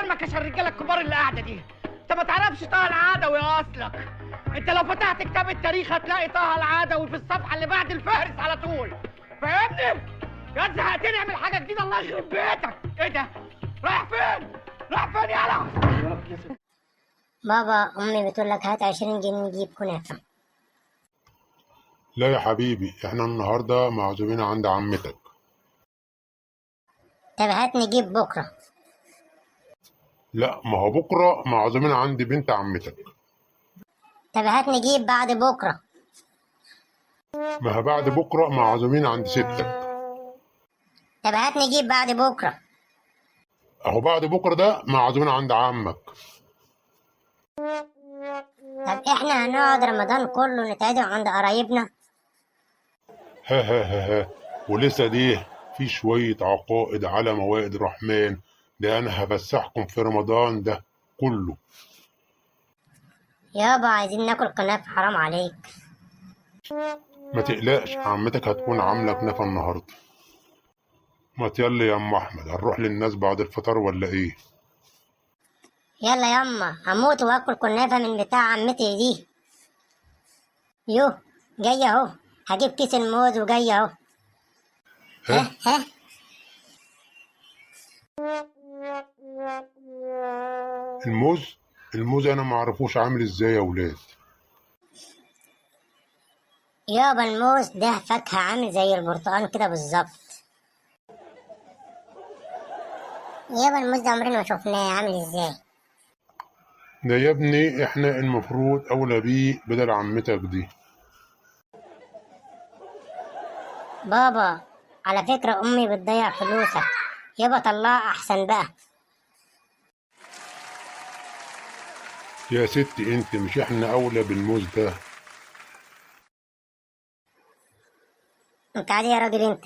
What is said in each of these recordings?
احترمك عشان الرجاله الكبار اللي قاعده دي. انت ما تعرفش طه العدوي اصلك. انت لو فتحت كتاب التاريخ هتلاقي طه العدوي في الصفحه اللي بعد الفهرس على طول. فاهمني؟ يا زهقتني اعمل حاجه جديده الله يخرب بيتك. ايه ده؟ رايح فين؟ رايح فين يالا؟ بابا أمي بتقول لك هات 20 جنيه نجيب كنافة. لا يا حبيبي، احنا النهارده معزومين عند عمتك. طب هات نجيب بكرة. لا، ما هو بكره معزومين عند بنت عمتك. طب هات نجيب بعد بكرة. ما هو بعد بكره معزومين عند ستك. طب هات نجيب بعد بكرة. اهو بعد بكره ده معزومين عند عمك. طب احنا هنقعد رمضان كله نتعزم عند قرايبنا؟ ها ها ها ها، ولسه دي في شويه عقائد على موائد الرحمن. ده انا هبسحكم في رمضان ده كله. يابا عايزين ناكل كنافة حرام عليك. ما تقلقش، عمتك هتكون عامله كنافه النهارده. ما يلا يا ام احمد، هنروح للناس بعد الفطار ولا ايه؟ يلا ياما هموت واكل كنافة من بتاع عمتي دي. يوه جاي اهو، هجيب كيس الموز وجاي اهو. ها؟ ها. الموز انا ما اعرفوش عامل ازاي يا ولاد. يابا الموز ده فاكهة عامل زي البرتقال كده بالظبط. يابا الموز ده عمرنا ما شفناه عامل ازاي. ده يا ابني احنا المفروض اولى بيه بدل عمتك دي. بابا على فكرة أمي بتضيع فلوسك، يابا طلعها أحسن بقى. يا ستي انت، مش احنا اولى بالموز ده؟ أنت عادي يا راجل أنت.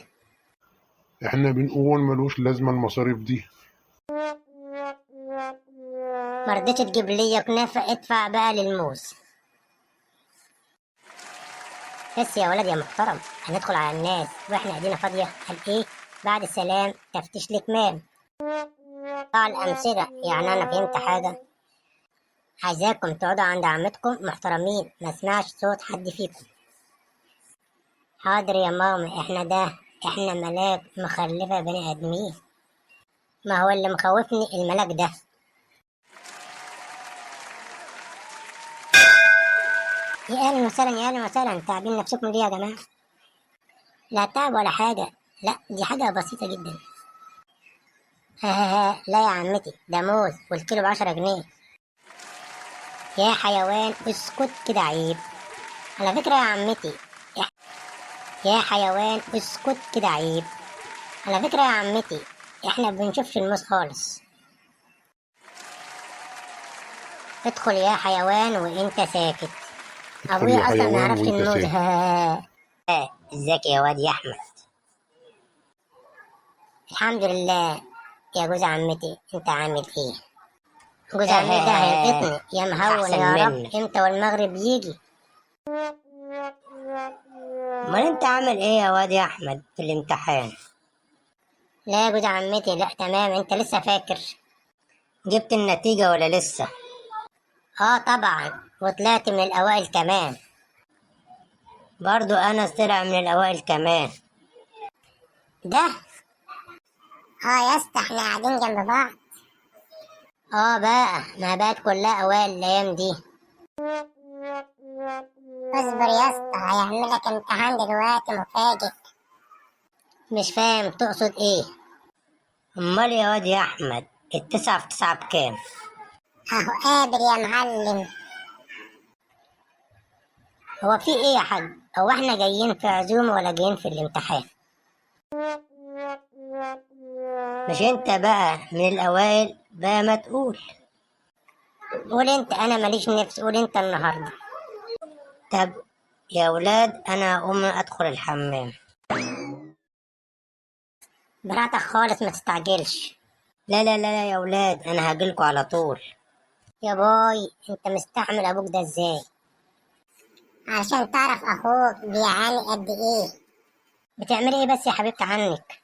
احنا بنقول ملوش لازمة المصاريف دي. مرضتش تجيب لي كنافة، ادفع بقى للموز. بس يا ولد يا محترم، هندخل على الناس واحنا ايدينا فاضية؟ قال ايه؟ بعد السلام تفتيش الكمام. قطع الأمثلة، يعني أنا فهمت حاجة؟ عايزاكم تقعدوا عند عمتكم محترمين، ما اسمعش صوت حد فيكم. حاضر يا ماما، احنا ملاك مخلفة بني آدمين. ما هو اللي مخوفني الملاك ده. يا أهلا وسهلا يا أهلا وسهلا، تعبين نفسكم ليه يا جماعة؟ لا تعب ولا حاجة، لا دي حاجة بسيطة جدا. ها لا يا عمتي، ده موز والكيلو ب10 جنيه. يا حيوان اسكت كده عيب. على فكرة يا عمتي، يا حيوان اسكت كده عيب. على فكرة يا عمتي، احنا بنشوفش الموز خالص. ادخل يا حيوان وانت ساكت. ادخل يا ابويا اصلا ما حيوان يعرفش وانت الموز. ساكت. ازيك يا واد يا احمد؟ الحمد لله. يا جوز عمتي انت عامل ايه؟ جوز عمتي ده هيلقطني يا مهون يا رب امتى والمغرب يجي. امال انت عامل ايه يا واد يا احمد في الامتحان؟ لا يا جوز عمتي، لا تمام. انت لسه فاكر؟ جبت النتيجة ولا لسه؟ اه طبعا، وطلعت من الاوائل كمان. برضو انا طلع من الاوائل كمان. ده اه يا اسطى احنا قاعدين جنب بعض. اه بقى، ما بقت كلها اوائل الايام دي. اصبر يا اسطى، هيعملك امتحان دلوقتي مفاجئ. مش فاهم تقصد ايه؟ امال يا واد يا احمد، 9 في 9 بكام؟ اهو قادر يا معلم. هو في ايه يا حاج؟ هو احنا جايين في عزومة ولا جايين في الامتحان؟ مش انت بقى من الاوائل بقى ما تقول. قول انت، انا ماليش نفس، قول انت النهارده. طب يا ولاد انا هقوم ادخل الحمام. براحتك خالص، ما تستعجلش. لا لا لا يا ولاد، انا هجيلكوا على طول. يا باي، انت مستحمل ابوك ده ازاي؟ عشان تعرف اخوك بيعاني قد ايه. بتعملي ايه بس يا حبيبتي عنك؟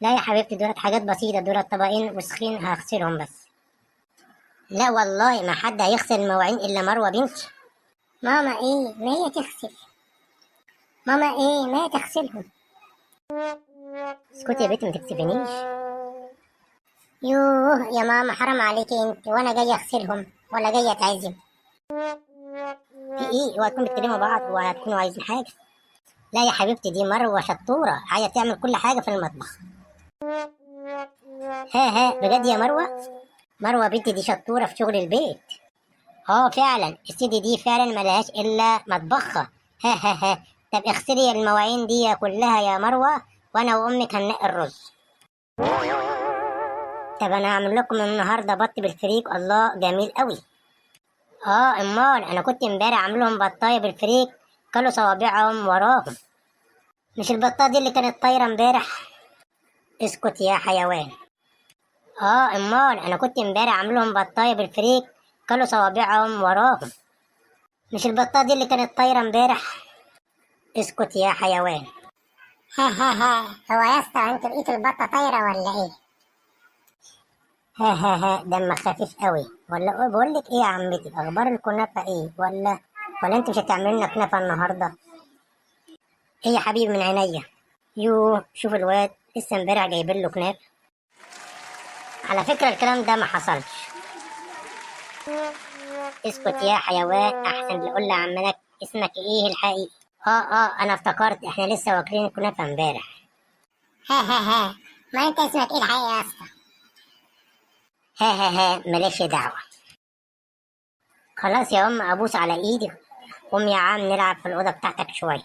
لا يا حبيبتي، دولت حاجات بسيطة، دولت طبقين وسخين هغسلهم بس. لا والله ما حد هيغسل المواعين الا مروه بنتي. ماما ايه ما هي تغسل. ماما ايه ما هي تغسلهم. اسكتي يا بنتي ما تكسفنيش. يوه يا ماما حرام عليكي انت، وانا جايه اغسلهم ولا جايه اتعزم؟ في ايه؟ اوعى تكونوا بتكلموا بعض وهتكونوا عايزين حاجه. لا يا حبيبتي دي مروه شطوره عايزه تعمل كل حاجه في المطبخ. ها بجد يا مروه؟ مروه بنتي دي شطوره في شغل البيت. فعلا السيدي دي فعلا ملهاش الا مطبخها. ها طب اغسلي المواعين دي كلها يا مروه وانا وامك هننقي الرز. طب انا هعمل لكم النهارده بط بالفريك. الله جميل قوي. امال انا كنت امبارح عاملهم بطايه بالفريك كلوا صوابعهم وراهم. مش البطه دي اللي كانت طايره امبارح؟ اسكت يا حيوان. امال انا كنت امبارح عاملهم بطايه بالفريك كلوا صوابعهم وراهم. مش البطه دي اللي كانت طايره امبارح؟ اسكت يا حيوان. ها هو يا اسطى انتوا لقيتوا البطه طايره ولا ايه؟ ها دمك خفيف قوي. ولا بقول لك ايه يا عمتي، اخبار الكنافه ايه؟ ولا انت مش هتعمل لنا كنافه النهارده؟ ايه يا حبيبي من عينيا. شوف الواد لسه امبارح جايبين له كنافه. على فكره الكلام ده ما حصلش. اسكت يا حيوان احسن تقول لعمك اسمك ايه الحقيقي. انا افتكرت احنا لسه واكلين كنافه امبارح. ها ما انت اسمك ايه الحقيقي يا اسطى؟ ماليش دعوه. خلاص يا ابوس على ايدك. قوم يا عم نلعب في الاوضه بتاعتك شويه.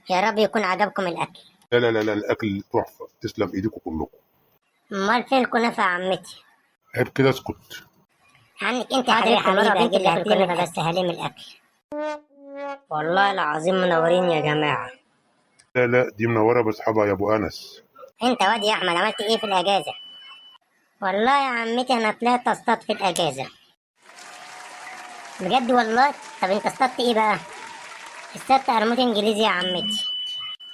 يا رب يكون عجبكم الاكل. لا لا لا لا، الاكل تحفه، تسلم ايديكم كلكم. امال فين الكنافه يا عمتي؟ عيب كده، اسكت. عنك انت يا حبيبتي مره بنت اللي الكنافه بس هلم الاكل. والله العظيم منورين يا جماعه. لا لا، دي منوره باصحابها يا ابو انس. انت واد يا احمد عملت ايه في الاجازه؟ والله يا عمتي انا طلعت اصطاد في الاجازه. بجد والله؟ طب انت اصطادت ايه بقى؟ اصطادت قرموط انجليزي يا عمتي.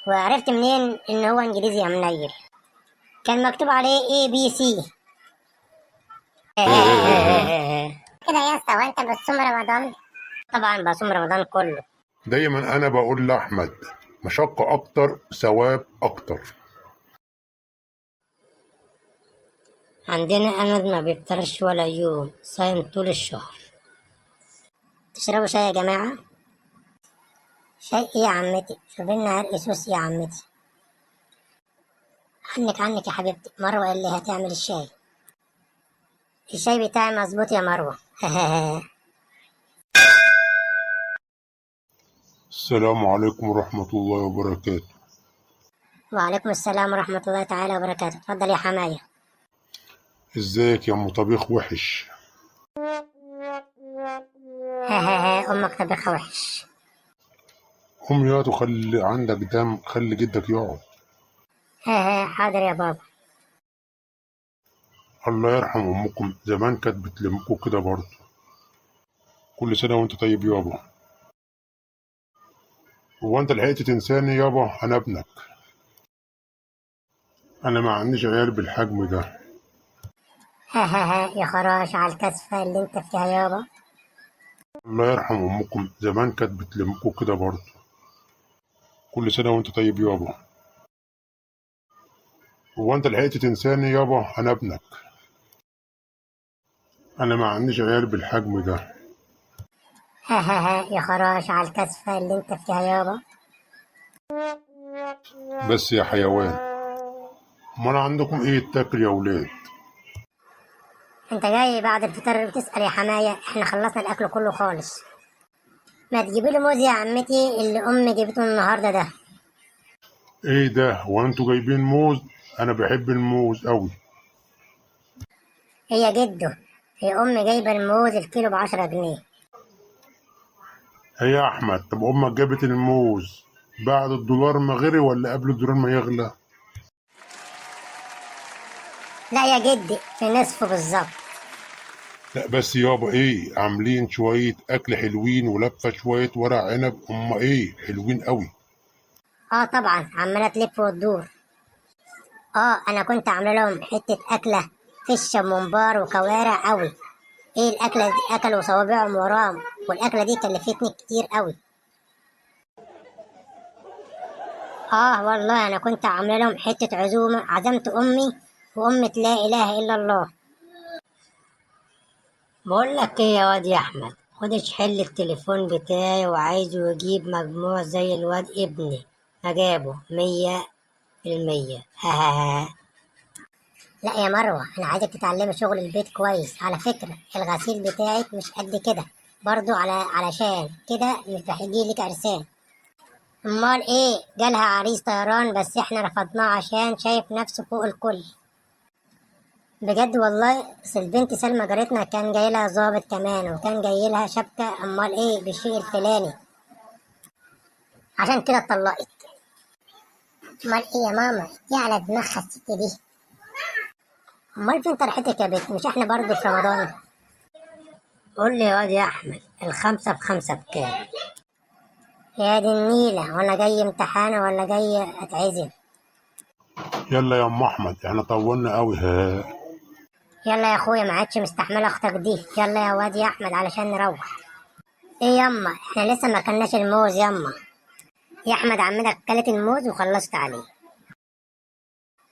وعرفت منين ان هو انجليزي يا منيل؟ كان مكتوب عليه ABC. كده يا اسطى وانت بتصوم رمضان؟ طبعا بصوم رمضان كله. دايما انا بقول لاحمد مشقه اكتر ثواب اكتر. عندنا أحمد ما بيفطرش ولا يوم، صايم طول الشهر. تشربوا شاي يا جماعة؟ شاي ايه يا عمتي؟ شوفي لنا عرق سوس يا عمتي. عنك يا حبيبتي، مروة اللي هتعمل الشاي. الشاي بتاعي مظبوط يا مروة. السلام عليكم ورحمه الله وبركاته. وعليكم السلام ورحمة الله تعالى وبركاته. اتفضل يا حماية. ازيك يا ام طبيخ وحش؟ أمك طبخها وحش. قوم يا وخلي عندك دم، خلي جدك يقعد. حاضر يا بابا. الله يرحم امكم، زمان كانت بتلمكوا كده برضه. كل سنه وانت طيب يابا. هو انت لحقت تنساني يابا؟ انا ابنك. انا ما عنديش عيال بالحجم ده. يا خراش على الكسفة اللي انت فيها يابا. الله يرحم امكم، زمان كانت بتلمكوا كده برضه. كل سنه وانت طيب يابا. هو انت لحقت تنساني يابا؟ انا ابنك. انا ما عنديش عيال بالحجم ده. يا خراش على الكسفة اللي انت فيها يابا. بس يا حيوان، امال عندكم ايه تاكل يا ولاد؟ انت جاي بعد الفطار بتسأل يا حماية؟ احنا خلصنا الاكل كله خالص. ما تجيبي لي موز يا عمتي اللي امي جابته النهارده ده. ايه ده؟ هو انتوا جايبين موز؟ انا بحب الموز قوي. هي جده، هي امي جايبه الموز الكيلو ب10 جنيه. هي يا احمد، طب امك جابت الموز بعد الدولار ما غلي ولا قبل الدولار ما يغلى؟ لا يا جدي في نصفه بالظبط. لا بس يابا، ايه عاملين شويه اكل حلوين ولفه شويه ورق عنب، ايه حلوين قوي. طبعا عماله تلف وتدور. انا كنت عامله لهم حته اكله فشه وممبار وكوارع قوي. ايه الاكله دي؟ اكلوا صوابعهم ورام، والاكله دي كلفتني كتير قوي. اه والله انا كنت عامله لهم حته عزومه، عزمت امي وامة لا اله الا الله. بقول لك ايه يا واد يا احمد، خد حل التليفون بتاعي وعايزه يجيب مجموع زي الواد ابني، اجابه 100%. لا يا مروة، أنا عايزك تتعلمي شغل البيت كويس. على فكرة الغسيل بتاعك مش قد كده برضو، علشان كده مش بيجيلك عرسان. أمال إيه؟ جالها عريس طيران بس إحنا رفضناه عشان شايف نفسه فوق الكل. بجد والله، أصل البنت سلمى جارتنا كان جاي لها ظابط كمان، وكان جاي لها شبكة أمال إيه بالشيء الفلاني، عشان كده اتطلقت. أمال إيه يا ماما؟ دي على دماغها الست دي. أمال فين طرحتك يا بنت؟ مش إحنا برضو في رمضان؟ قول لي يا واد يا احمد، الخمسة بخمسة بكام؟ يا دي النيلة، وانا جاي امتحانة ولا جاي اتعزم؟ يلا يا ام احمد احنا طولنا قوي. ها. يلا يا اخويا، ما عادش مستحملة اختك دي. يلا يا واد يا احمد علشان نروح. ايه يما، احنا لسه ما كلناش الموز يما. يا احمد عمتك كلت الموز وخلصت عليه.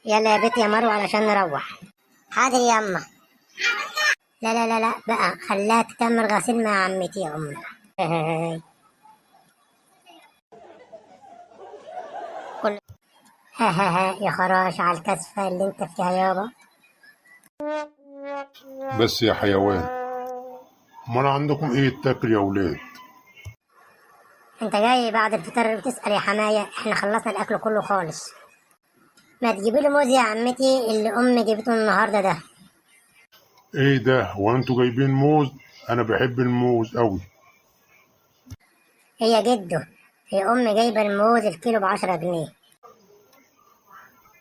يلا يا بيت يا مروة علشان نروح. حاضر يما. لا لا لا لا بقى، خلاها تكمل غسيل مع عمتي يا امي. كل يا خراش على الكسفة اللي انت فيها يابا. بس يا حيوان، امال عندكم ايه تاكل يا ولاد؟ انت جاي بعد الفطار بتسأل يا حماية؟ احنا خلصنا الاكل كله خالص. ما تجيبي له موز يا عمتي اللي امي جابته النهارده ده. ايه ده؟ هو انتوا جايبين موز؟ انا بحب الموز قوي. هي جده، هي امي جايبه الموز الكيلو ب10 جنيه.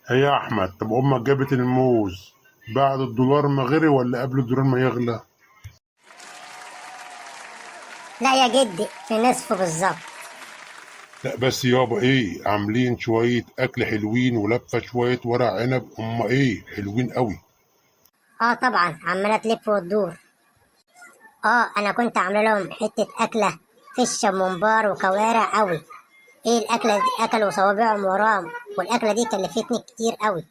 هي يا احمد، طب امك جابت الموز بعد الدولار ما غلي ولا قبل الدولار ما يغلى؟ لا يا جدي، في نصفه بالظبط. لا بس يابا، ايه عاملين شوية اكل حلوين ولفة شوية ورق عنب، ايه حلوين قوي. اه طبعا، عماله تلف وتدور. اه انا كنت عامله لهم حته اكله فشه وممبار وكوارع قوي. ايه الاكله دي؟ اكلوا صوابعهم ورام، والاكله دي كلفتني كتير قوي.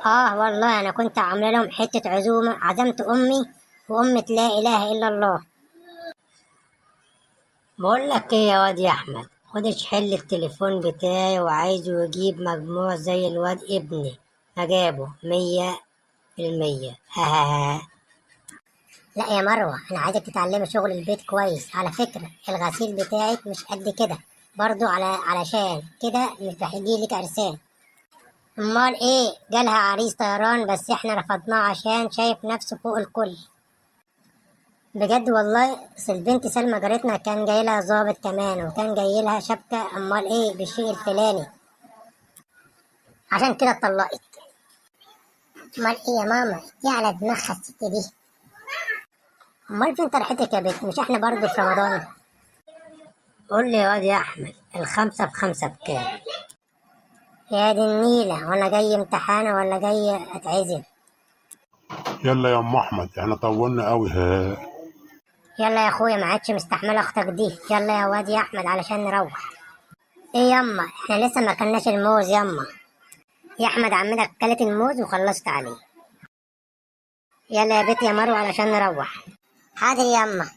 اه والله انا كنت عامله لهم حته عزومه، عزمت امي وامة لا اله الا الله. بقول لك ايه يا واد يا احمد، خد حل التليفون بتاعي وعايزه يجيب مجموع زي الواد ابني، اجابه 100%. لا يا مروة، انا عايزك تتعلمي شغل البيت كويس. على فكرة الغسيل بتاعك مش قد كده برضو، علشان كده مش بيجيلك عرسان. امال ايه؟ جالها عريس طيران بس احنا رفضناه عشان شايف نفسه فوق الكل. بجد والله، اصل البنت سلمى جارتنا كان جاي لها ظابط كمان، وكان جاي لها شبكة امال ايه بالشيء الفلاني، عشان كده اتطلقت. امال ايه يا ماما؟ دي على دماغها الست دي. امال فين طرحتك يا بنت؟ مش احنا برضو في رمضان؟ قول لي يا واد يا احمد، الخمسة بخمسة بكام؟ يا دي النيلة، وانا جاي امتحانة ولا جاي اتعزم؟ يلا يا ام احمد احنا طولنا قوي. ها. يلا يا اخويا، ما عادش مستحملة اختك دي. يلا يا واد يا احمد علشان نروح. ايه يما، احنا لسه ما كلناش الموز يما. يا احمد عمتك كلت الموز وخلصت عليه. يلا يا بيت يا مروة علشان نروح. حاضر يما.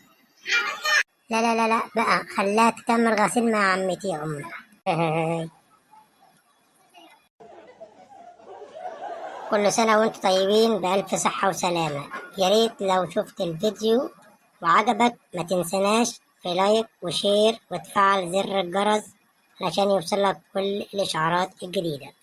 لا لا لا لا بقى، خلاها تكمل غسيل مع عمتي يا امي. كل سنة وانتم طيبين بألف صحة وسلامة. يا ريت لو شفت الفيديو وعجبك ما تنسناش في لايك وشير وتفعل زر الجرس علشان يوصلك كل الإشعارات الجديدة.